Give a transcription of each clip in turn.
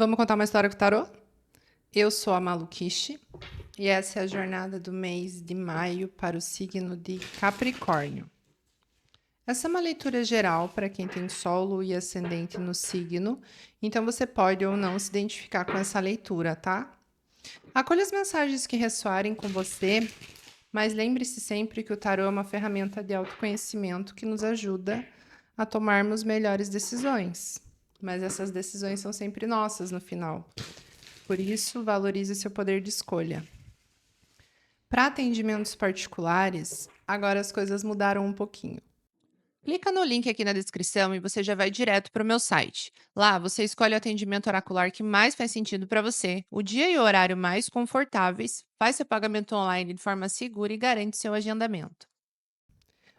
Vamos contar uma história com o tarô? Eu sou a Maluquiche e essa é a jornada do mês de maio para o signo de Capricórnio. Essa é uma leitura geral para quem tem solo e ascendente no signo, então você pode ou não se identificar com essa leitura, tá? Acolha as mensagens que ressoarem com você, mas lembre-se sempre que o tarô é uma ferramenta de autoconhecimento que nos ajuda a tomarmos melhores decisões. Mas essas decisões são sempre nossas no final. Por isso, valorize seu poder de escolha. Para atendimentos particulares, agora as coisas mudaram um pouquinho. Clica no link aqui na descrição e você já vai direto para o meu site. Lá você escolhe o atendimento oracular que mais faz sentido para você, o dia e o horário mais confortáveis, faz seu pagamento online de forma segura e garante seu agendamento.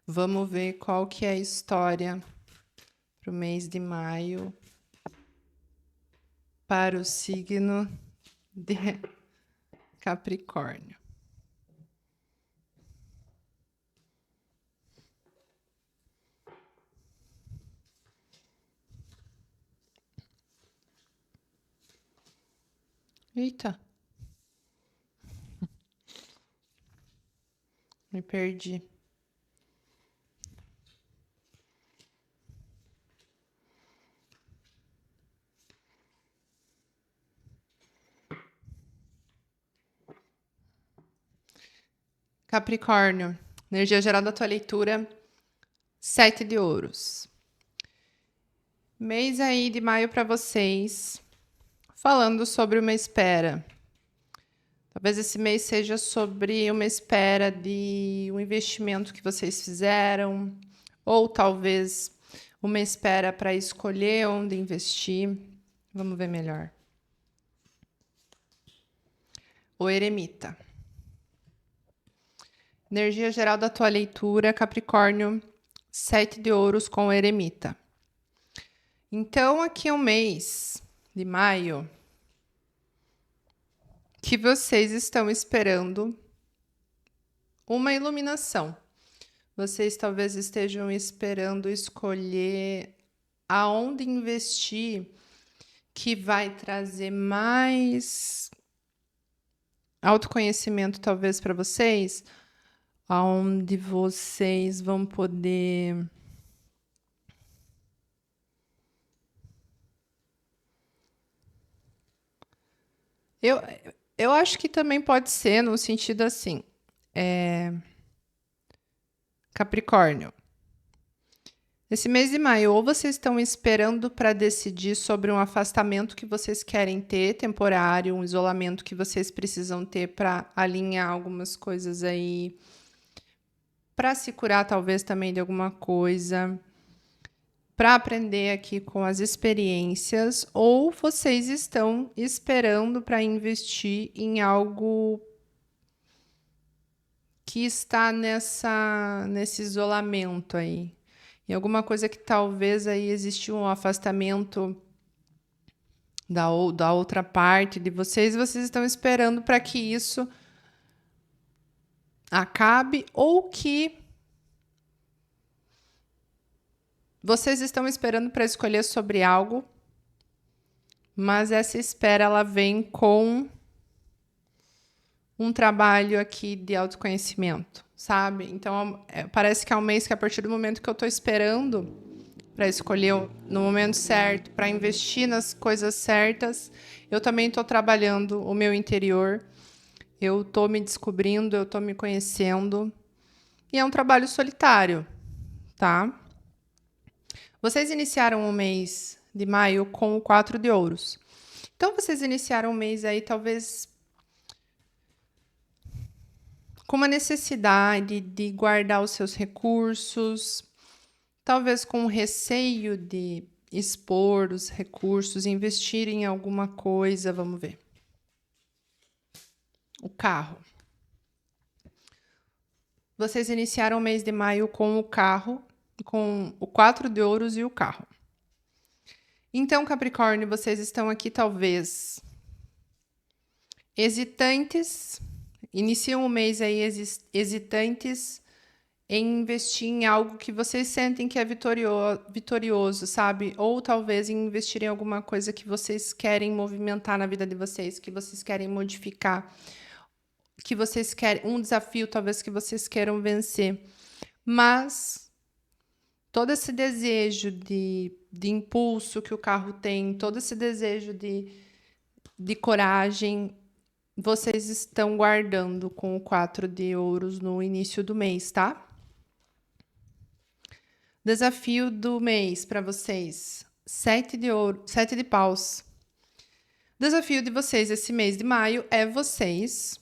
Vamos ver qual que é a história para o mês de maio para o signo de Capricórnio. Eita, me perdi. Capricórnio, energia geral da tua leitura, 7 de ouros. Mês aí de maio para vocês, falando sobre uma espera. Talvez esse mês seja sobre uma espera de um investimento que vocês fizeram, ou talvez uma espera para escolher onde investir. Vamos ver melhor. O eremita. Energia geral da tua leitura, Capricórnio, 7 de ouros com o eremita. Então, aqui é um mês de maio que vocês estão esperando uma iluminação. Vocês talvez estejam esperando escolher aonde investir que vai trazer mais autoconhecimento, talvez, para vocês, aonde vocês vão poder eu acho que também pode ser no sentido assim, Capricórnio. Nesse mês de maio, ou vocês estão esperando para decidir sobre um afastamento que vocês querem ter, temporário, um isolamento que vocês precisam ter para alinhar algumas coisas aí, para se curar talvez também de alguma coisa, para aprender aqui com as experiências, ou vocês estão esperando para investir em algo que está nesse isolamento aí. Em alguma coisa que talvez aí existiu um afastamento da outra parte de vocês, e vocês estão esperando para que isso acabe, ou que vocês estão esperando para escolher sobre algo, mas essa espera ela vem com um trabalho aqui de autoconhecimento, sabe? Então, parece que é um mês que a partir do momento que eu estou esperando para escolher no momento certo, para investir nas coisas certas, eu também estou trabalhando o meu interior, eu estou me descobrindo, eu estou me conhecendo, e é um trabalho solitário, tá? Vocês iniciaram o mês de maio com o 4 de ouros. Então, vocês iniciaram o mês aí, talvez com uma necessidade de guardar os seus recursos, talvez com receio de expor os recursos, investir em alguma coisa, vamos ver. O carro. Vocês iniciaram o mês de maio com o carro, com o 4 de ouros e o carro. Então, Capricórnio, vocês estão aqui talvez hesitantes, iniciam o mês aí hesitantes em investir em algo que vocês sentem que é vitorioso, sabe? Ou talvez em investir em alguma coisa que vocês querem movimentar na vida de vocês, que vocês querem modificar, que vocês querem, um desafio talvez que vocês queiram vencer. Mas todo esse desejo de impulso que o carro tem, todo esse desejo de coragem, vocês estão guardando com o 4 de ouros no início do mês, tá? Desafio do mês para vocês: 7 de ouro, 7 de paus. Desafio de vocês esse mês de maio é vocês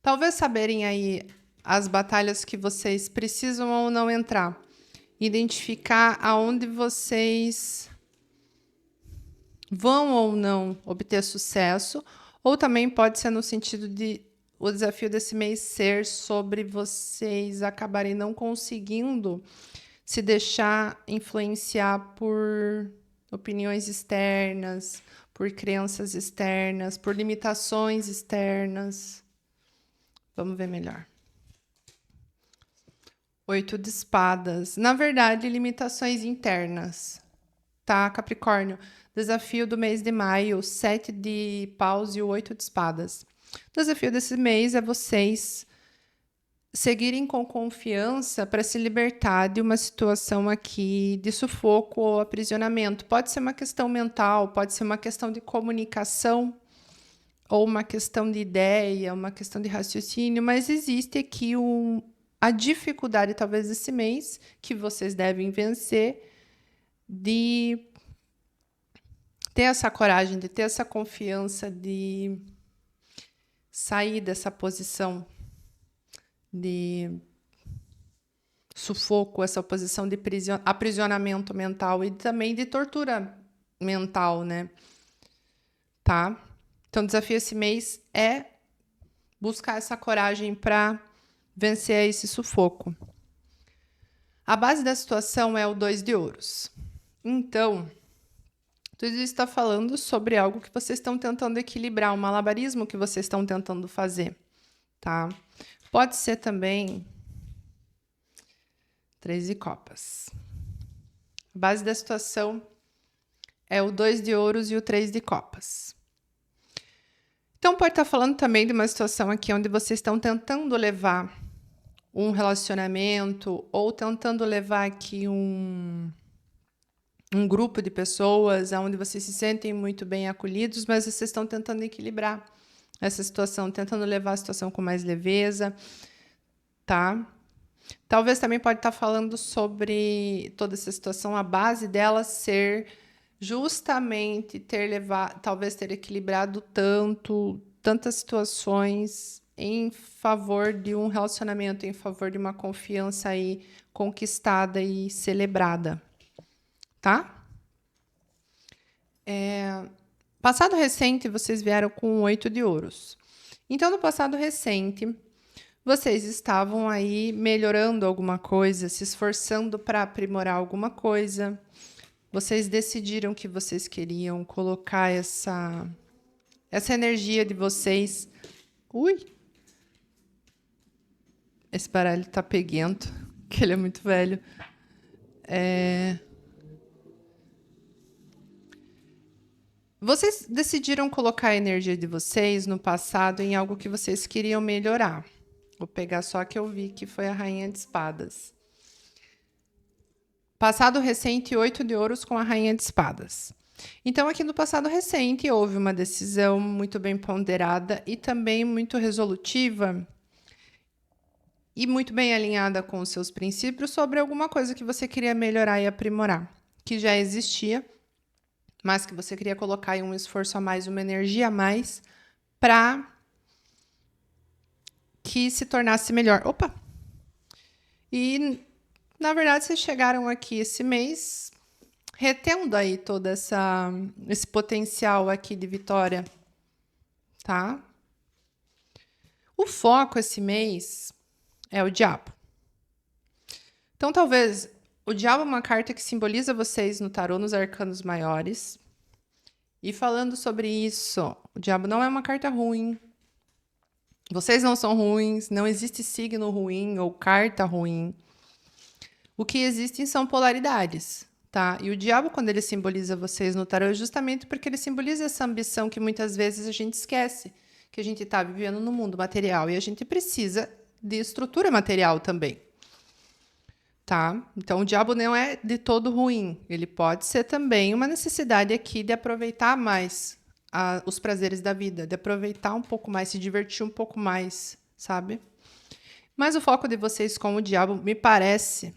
talvez saberem aí as batalhas que vocês precisam ou não entrar. Identificar aonde vocês vão ou não obter sucesso, ou também pode ser no sentido de o desafio desse mês ser sobre vocês acabarem não conseguindo se deixar influenciar por opiniões externas, por crenças externas, por limitações externas. Vamos ver melhor. 8 de espadas. Na verdade, limitações internas. Tá, Capricórnio? Desafio do mês de maio, 7 de paus e o 8 de espadas. O desafio desse mês é vocês seguirem com confiança para se libertar de uma situação aqui de sufoco ou aprisionamento. Pode ser uma questão mental, pode ser uma questão de comunicação, ou uma questão de ideia, uma questão de raciocínio, mas existe aqui a dificuldade, talvez, desse mês, que vocês devem vencer, de ter essa coragem, de ter essa confiança, de sair dessa posição de sufoco, essa posição de aprisionamento mental e também de tortura mental, né? Tá? Então, o desafio esse mês é buscar essa coragem para vencer esse sufoco. A base da situação é o 2 de ouros. Então, tudo isso está falando sobre algo que vocês estão tentando equilibrar, um malabarismo que vocês estão tentando fazer, tá? Pode ser também 3 de copas. A base da situação é o 2 de ouros e o 3 de copas. Então, pode estar falando também de uma situação aqui onde vocês estão tentando levar um relacionamento ou tentando levar aqui um grupo de pessoas onde vocês se sentem muito bem acolhidos, mas vocês estão tentando equilibrar essa situação, tentando levar a situação com mais leveza, tá? Talvez também pode estar falando sobre toda essa situação, a base dela ser justamente talvez ter equilibrado tantas situações em favor de um relacionamento, em favor de uma confiança aí conquistada e celebrada, tá? Passado recente, vocês vieram com 8 de ouros. Então, no passado recente, vocês estavam aí melhorando alguma coisa, se esforçando para aprimorar alguma coisa. Vocês decidiram que vocês queriam colocar essa energia de vocês. Ui! Esse baralho tá peguento, que ele é muito velho. Vocês decidiram colocar a energia de vocês no passado em algo que vocês queriam melhorar. Vou pegar só a que eu vi, que foi a Rainha de Espadas. Passado recente, 8 de ouros com a Rainha de Espadas. Então, aqui no passado recente, houve uma decisão muito bem ponderada e também muito resolutiva e muito bem alinhada com os seus princípios sobre alguma coisa que você queria melhorar e aprimorar, que já existia, mas que você queria colocar aí um esforço a mais, uma energia a mais, para que se tornasse melhor. Opa! E, na verdade, vocês chegaram aqui esse mês retendo aí todo esse potencial aqui de vitória, tá? O foco esse mês é o diabo. Então, talvez o diabo é uma carta que simboliza vocês no tarô, nos arcanos maiores. E falando sobre isso, o diabo não é uma carta ruim. Vocês não são ruins, não existe signo ruim ou carta ruim. O que existem são polaridades, tá? E o diabo, quando ele simboliza vocês no tarô, é justamente porque ele simboliza essa ambição que muitas vezes a gente esquece, que a gente está vivendo no mundo material e a gente precisa de estrutura material também, tá? Então, o diabo não é de todo ruim. Ele pode ser também uma necessidade aqui de aproveitar mais os prazeres da vida, de aproveitar um pouco mais, se divertir um pouco mais, sabe? Mas o foco de vocês com o diabo, me parece,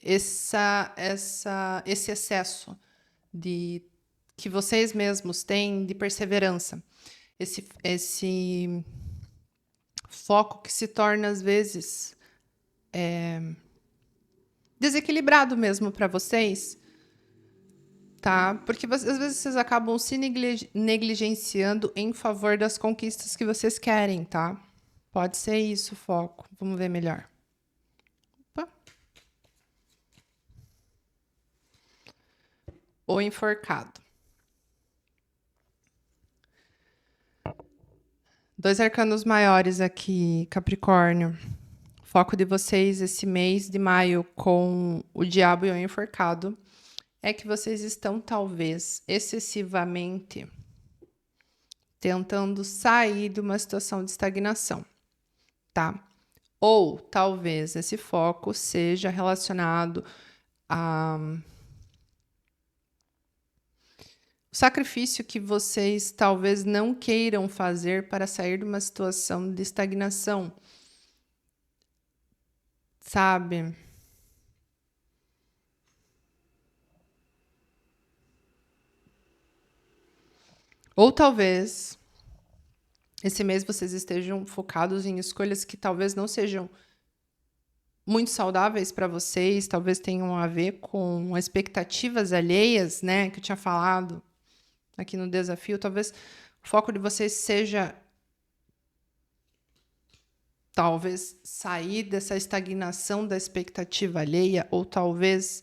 esse excesso de que vocês mesmos têm de perseverança, esse foco que se torna às vezes desequilibrado mesmo para vocês, tá? Porque às vezes vocês acabam se negligenciando em favor das conquistas que vocês querem, tá? Pode ser isso o foco. Vamos ver melhor. Opa. O enforcado. 2 arcanos maiores aqui, Capricórnio. Foco de vocês esse mês de maio com o diabo e o enforcado é que vocês estão talvez excessivamente tentando sair de uma situação de estagnação, tá? Ou talvez esse foco seja relacionado a o sacrifício que vocês talvez não queiram fazer para sair de uma situação de estagnação, sabe? Ou talvez esse mês vocês estejam focados em escolhas que talvez não sejam muito saudáveis para vocês, talvez tenham a ver com expectativas alheias, né, que eu tinha falado aqui no desafio. Talvez o foco de vocês seja talvez sair dessa estagnação da expectativa alheia, ou talvez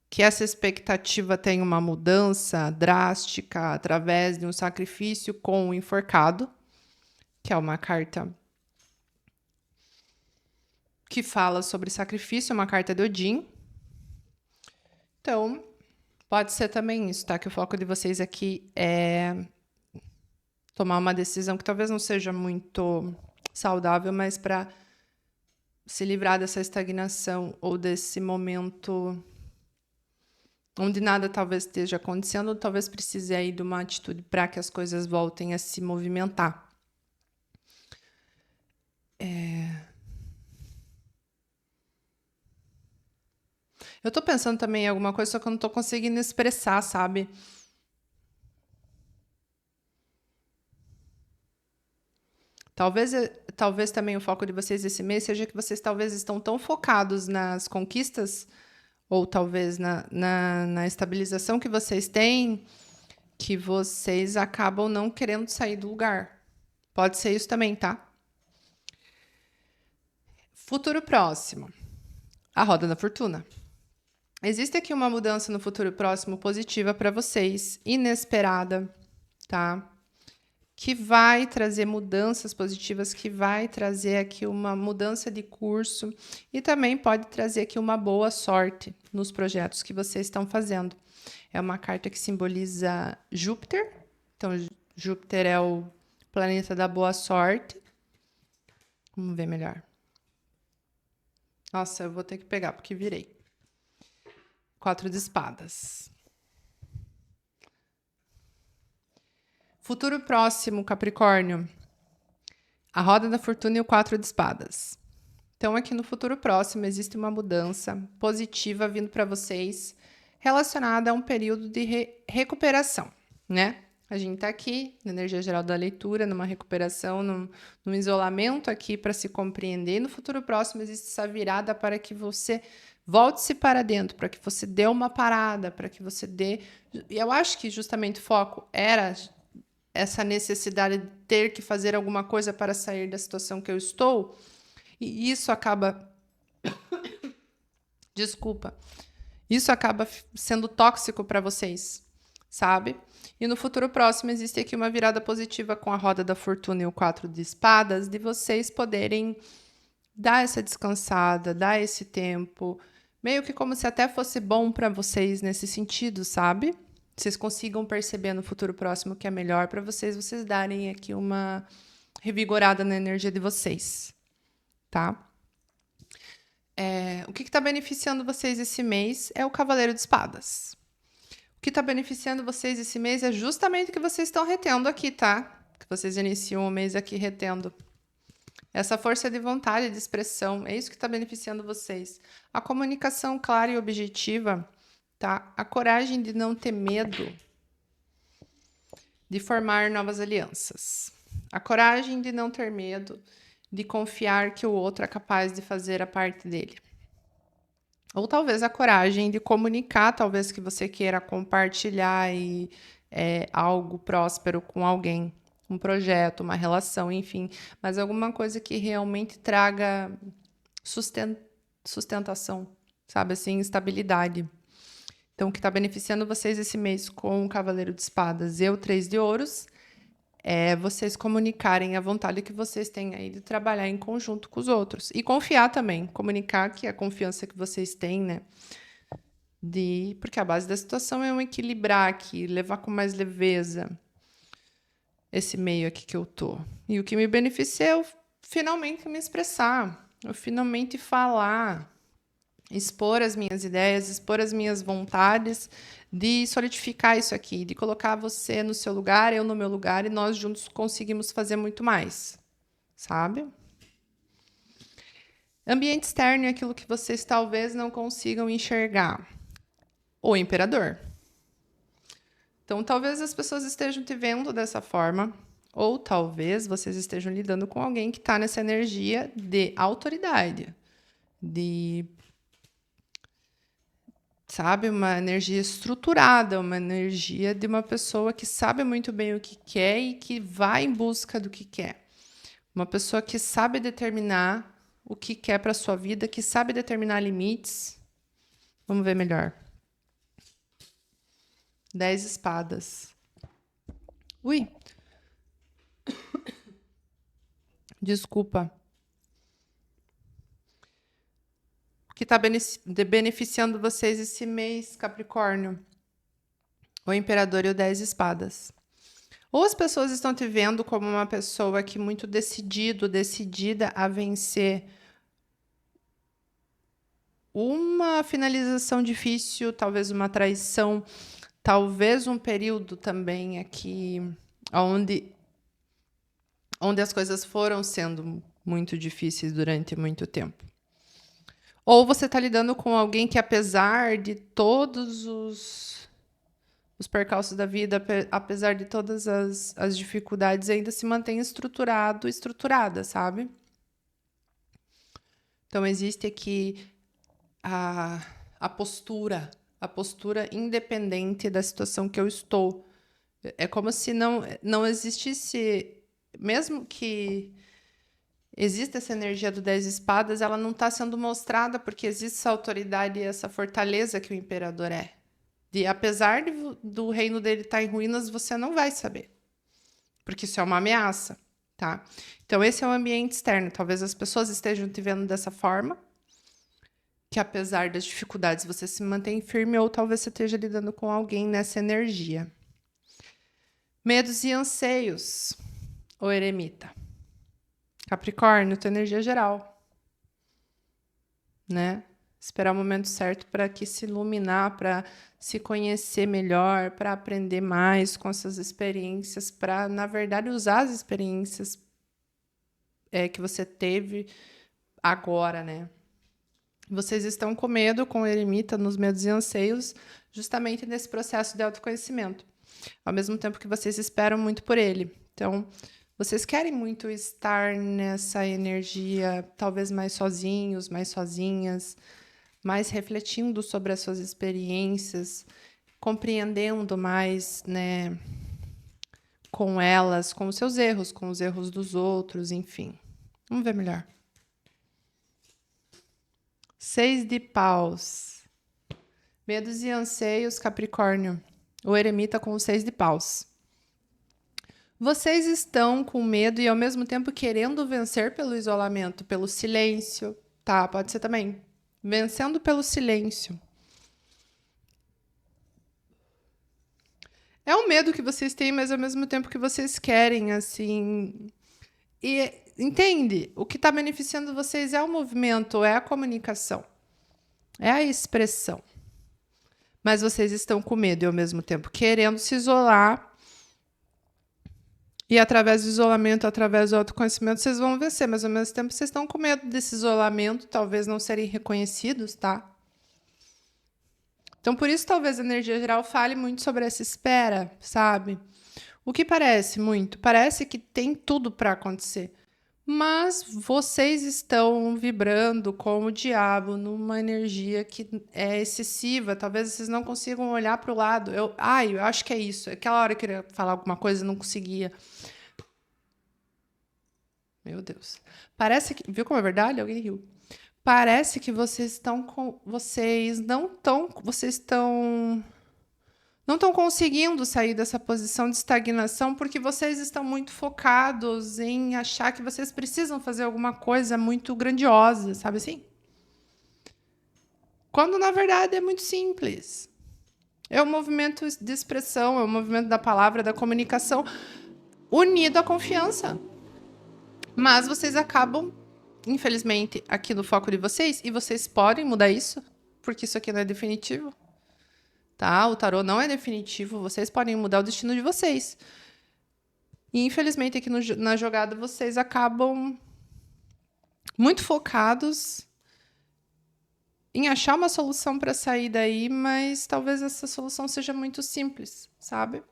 que essa expectativa tenha uma mudança drástica através de um sacrifício com o enforcado, que é uma carta que fala sobre sacrifício, é uma carta de Odin. Então, pode ser também isso, tá? Que o foco de vocês aqui é tomar uma decisão que talvez não seja muito saudável, mas para se livrar dessa estagnação ou desse momento onde nada talvez esteja acontecendo, ou talvez precise aí de uma atitude para que as coisas voltem a se movimentar. Eu tô pensando também em alguma coisa, só que eu não tô conseguindo expressar, sabe? Talvez também o foco de vocês esse mês seja que vocês talvez estão tão focados nas conquistas ou talvez na estabilização que vocês têm, que vocês acabam não querendo sair do lugar. Pode ser isso também, tá? Futuro próximo. A roda da fortuna. Existe aqui uma mudança no futuro próximo positiva para vocês, inesperada, tá? Que vai trazer mudanças positivas, que vai trazer aqui uma mudança de curso e também pode trazer aqui uma boa sorte nos projetos que vocês estão fazendo. É uma carta que simboliza Júpiter. Então, Júpiter é o planeta da boa sorte. Vamos ver melhor. Nossa, eu vou ter que pegar porque virei. 4 de espadas. Futuro próximo, Capricórnio. A roda da fortuna e o 4 de espadas. Então, aqui no futuro próximo, existe uma mudança positiva vindo para vocês relacionada a um período de recuperação, né? A gente está aqui na energia geral da leitura, numa recuperação, num isolamento aqui para se compreender. E no futuro próximo existe essa virada para que você volte-se para dentro, para que você dê uma parada, para que você dê... E eu acho que justamente o foco era essa necessidade de ter que fazer alguma coisa para sair da situação que eu estou, e isso acaba... Desculpa. Isso acaba sendo tóxico para vocês, sabe? E no futuro próximo existe aqui uma virada positiva com a roda da fortuna e o 4 de espadas, de vocês poderem dar essa descansada, dar esse tempo, meio que como se até fosse bom para vocês nesse sentido, sabe? Vocês consigam perceber no futuro próximo que é melhor para vocês darem aqui uma revigorada na energia de vocês, tá? O que está beneficiando vocês esse mês é o Cavaleiro de Espadas. O que está beneficiando vocês esse mês é justamente o que vocês estão retendo aqui, tá? Que vocês iniciam o mês aqui retendo. Essa força de vontade, de expressão, é isso que está beneficiando vocês. A comunicação clara e objetiva, tá? A coragem de não ter medo de formar novas alianças. A coragem de não ter medo de confiar que o outro é capaz de fazer a parte dele. Ou talvez a coragem de comunicar, talvez que você queira compartilhar algo próspero com alguém, um projeto, uma relação, enfim, mas alguma coisa que realmente traga sustentação, sabe assim, estabilidade. Então, o que está beneficiando vocês esse mês com o Cavaleiro de Espadas e o 3 de Ouros é vocês comunicarem a vontade que vocês têm aí de trabalhar em conjunto com os outros. E confiar também, comunicar que a confiança que vocês têm, né? Porque a base da situação é um equilibrar aqui, levar com mais leveza esse meio aqui que eu tô. E o que me beneficia é eu finalmente me expressar, eu finalmente falar, expor as minhas ideias, expor as minhas vontades, de solidificar isso aqui, de colocar você no seu lugar, eu no meu lugar, e nós juntos conseguimos fazer muito mais, sabe? Ambiente externo é aquilo que vocês talvez não consigam enxergar. O imperador. Então, talvez as pessoas estejam te vendo dessa forma, ou talvez vocês estejam lidando com alguém que está nessa energia de autoridade, sabe, uma energia estruturada, uma energia de uma pessoa que sabe muito bem o que quer e que vai em busca do que quer. Uma pessoa que sabe determinar o que quer para sua vida, que sabe determinar limites. Vamos ver melhor. 10 espadas. Ui. Desculpa. O que está beneficiando vocês esse mês, Capricórnio? O Imperador e o 10 espadas. Ou as pessoas estão te vendo como uma pessoa que muito decidida a vencer uma finalização difícil, talvez uma traição, talvez um período também aqui onde as coisas foram sendo muito difíceis durante muito tempo. Ou você está lidando com alguém que, apesar de todos os percalços da vida, apesar de todas as dificuldades, ainda se mantém estruturada, sabe? Então, existe aqui a postura independente da situação que eu estou. É como se não existisse, mesmo que exista essa energia do 10 espadas, ela não está sendo mostrada porque existe essa autoridade e essa fortaleza que o imperador é. Apesar do reino dele estar em ruínas, você não vai saber. Porque isso é uma ameaça, tá? Então, esse é o ambiente externo. Talvez as pessoas estejam te vendo dessa forma, que apesar das dificuldades você se mantém firme, ou talvez você esteja lidando com alguém nessa energia. Medos e anseios, o eremita. Capricórnio, tua energia geral, né? Esperar o momento certo para que se iluminar, para se conhecer melhor, para aprender mais com essas experiências, para, na verdade, usar as experiências que você teve agora, né? Vocês estão com medo, com o eremita, nos medos e anseios, justamente nesse processo de autoconhecimento. Ao mesmo tempo que vocês esperam muito por ele. Então, vocês querem muito estar nessa energia, talvez mais sozinhos, mais sozinhas, mais refletindo sobre as suas experiências, compreendendo mais, né, com elas, com os seus erros, com os erros dos outros, enfim. Vamos ver melhor. 6 de paus. Medos e anseios, Capricórnio. O eremita com o 6 de paus. Vocês estão com medo e, ao mesmo tempo, querendo vencer pelo isolamento, pelo silêncio, tá? Pode ser também. Vencendo pelo silêncio. É um medo que vocês têm, mas ao mesmo tempo que vocês querem, assim. E entende? O que está beneficiando vocês é o movimento, é a comunicação, é a expressão. Mas vocês estão com medo e ao mesmo tempo querendo se isolar. E através do isolamento, através do autoconhecimento, vocês vão vencer. Mas ao mesmo tempo vocês estão com medo desse isolamento, talvez não serem reconhecidos, tá? Então, por isso, talvez a energia geral fale muito sobre essa espera, sabe? O que parece muito? Parece que tem tudo para acontecer. Mas vocês estão vibrando com o diabo numa energia que é excessiva. Talvez vocês não consigam olhar para o lado. Eu acho que é isso. Aquela hora eu queria falar alguma coisa e não conseguia. Meu Deus. Parece que... Viu como é verdade? Alguém riu. Parece que vocês estão com... Vocês não estão conseguindo sair dessa posição de estagnação porque vocês estão muito focados em achar que vocês precisam fazer alguma coisa muito grandiosa, sabe assim? Quando, na verdade, é muito simples. É um movimento de expressão, é um movimento da palavra, da comunicação, unido à confiança. Mas vocês acabam, infelizmente, aqui no foco de vocês, e vocês podem mudar isso, porque isso aqui não é definitivo. Tá? O tarô não é definitivo, vocês podem mudar o destino de vocês. E, infelizmente, aqui na jogada, vocês acabam muito focados em achar uma solução para sair daí, mas talvez essa solução seja muito simples, sabe?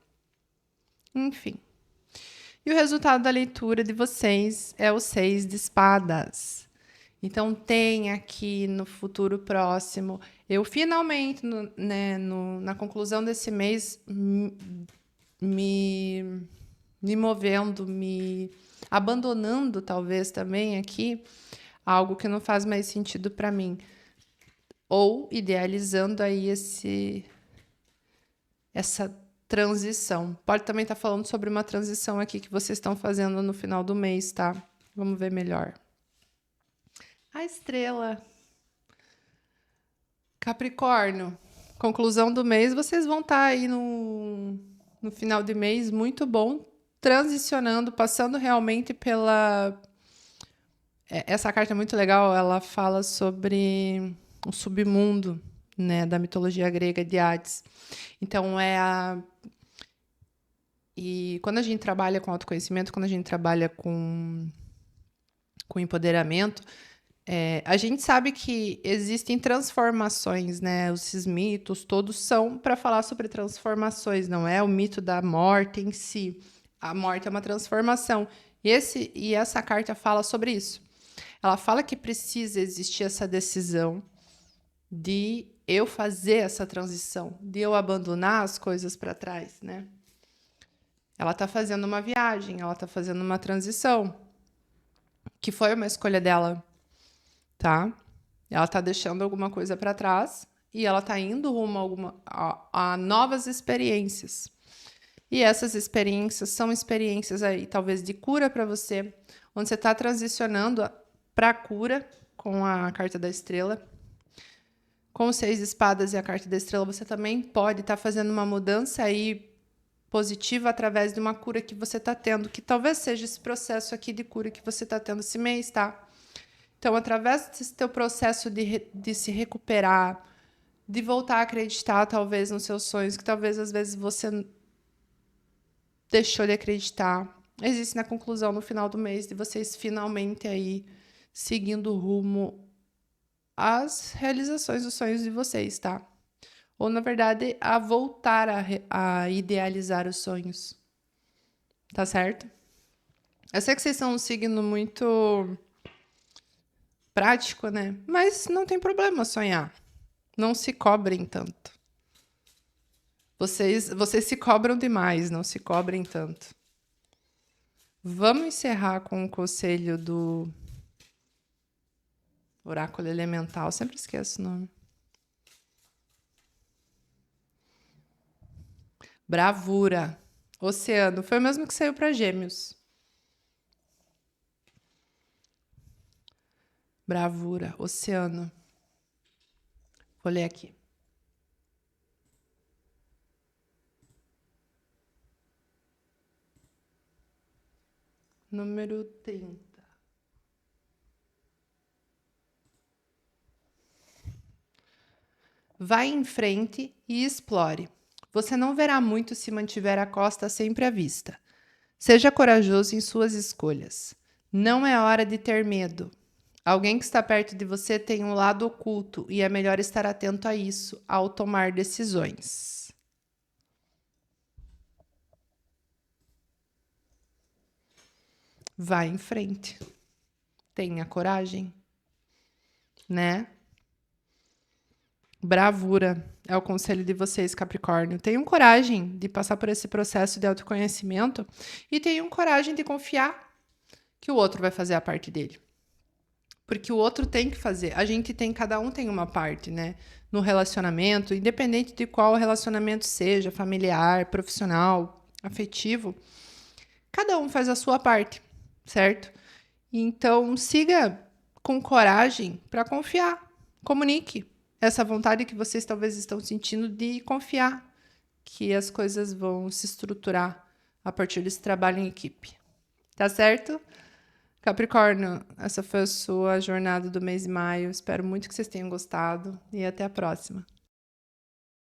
Enfim. E o resultado da leitura de vocês é o 6 de espadas. Então, tem aqui no futuro próximo, eu finalmente, na conclusão desse mês, me movendo, me abandonando, talvez, também aqui, algo que não faz mais sentido para mim. Ou idealizando aí essa transição. Pode também estar falando sobre uma transição aqui que vocês estão fazendo no final do mês, tá? Vamos ver melhor. A estrela. Capricórnio. Conclusão do mês, vocês vão estar aí no final de mês muito bom, transicionando, passando realmente pela... Essa carta é muito legal, ela fala sobre o submundo, né, da mitologia grega de Hades. Então, E quando a gente trabalha com autoconhecimento, quando a gente trabalha com empoderamento, a gente sabe que existem transformações, né? Esses mitos todos são para falar sobre transformações, não é o mito da morte em si. A morte é uma transformação. E essa carta fala sobre isso. Ela fala que precisa existir essa decisão de eu fazer essa transição, de eu abandonar as coisas para trás, né? Ela está fazendo uma viagem, ela está fazendo uma transição, que foi uma escolha dela, tá? Ela está deixando alguma coisa para trás e ela está indo rumo a novas experiências. E essas experiências são experiências aí, talvez de cura para você, onde você está transicionando para a cura com a carta da estrela. Com os 6 de espadas e a carta da estrela, você também pode estar fazendo uma mudança aí positiva através de uma cura que você está tendo, que talvez seja esse processo aqui de cura que você está tendo esse mês, tá? Então, através desse teu processo de se recuperar, de voltar a acreditar, talvez, nos seus sonhos, que talvez, às vezes, você deixou de acreditar, existe na conclusão, no final do mês, de vocês finalmente aí seguindo o rumo às realizações dos sonhos de vocês, tá? Ou, na verdade, a voltar a idealizar os sonhos. Tá certo? Eu sei que vocês são um signo muito prático, né? Mas não tem problema sonhar. Não se cobrem tanto. Vocês se cobram demais, não se cobrem tanto. Vamos encerrar com o conselho do Oráculo Elemental. Sempre esqueço o nome. Bravura. Oceano. Foi o mesmo que saiu para Gêmeos. Bravura. Oceano. Vou ler aqui. Número 30. Vá em frente e explore. Você não verá muito se mantiver a costa sempre à vista. Seja corajoso em suas escolhas. Não é hora de ter medo. Alguém que está perto de você tem um lado oculto e é melhor estar atento a isso ao tomar decisões. Vá em frente. Tenha coragem, né? Bravura é o conselho de vocês, Capricórnio. Tenham coragem de passar por esse processo de autoconhecimento e tenham coragem de confiar que o outro vai fazer a parte dele. Porque o outro tem que fazer. Cada um tem uma parte, né? No relacionamento, independente de qual relacionamento seja, familiar, profissional, afetivo, cada um faz a sua parte, certo? Então, siga com coragem para confiar. Comunique essa vontade que vocês talvez estão sentindo de confiar que as coisas vão se estruturar a partir desse trabalho em equipe. Tá certo? Capricórnio, essa foi a sua jornada do mês de maio. Espero muito que vocês tenham gostado e até a próxima.